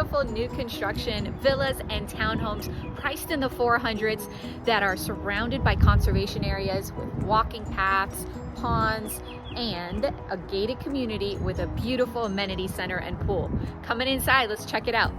beautiful new construction villas and townhomes priced in the 400s that are surrounded by conservation areas with walking paths, ponds, and a gated community with a beautiful amenity center and pool. Coming inside, let's check it out.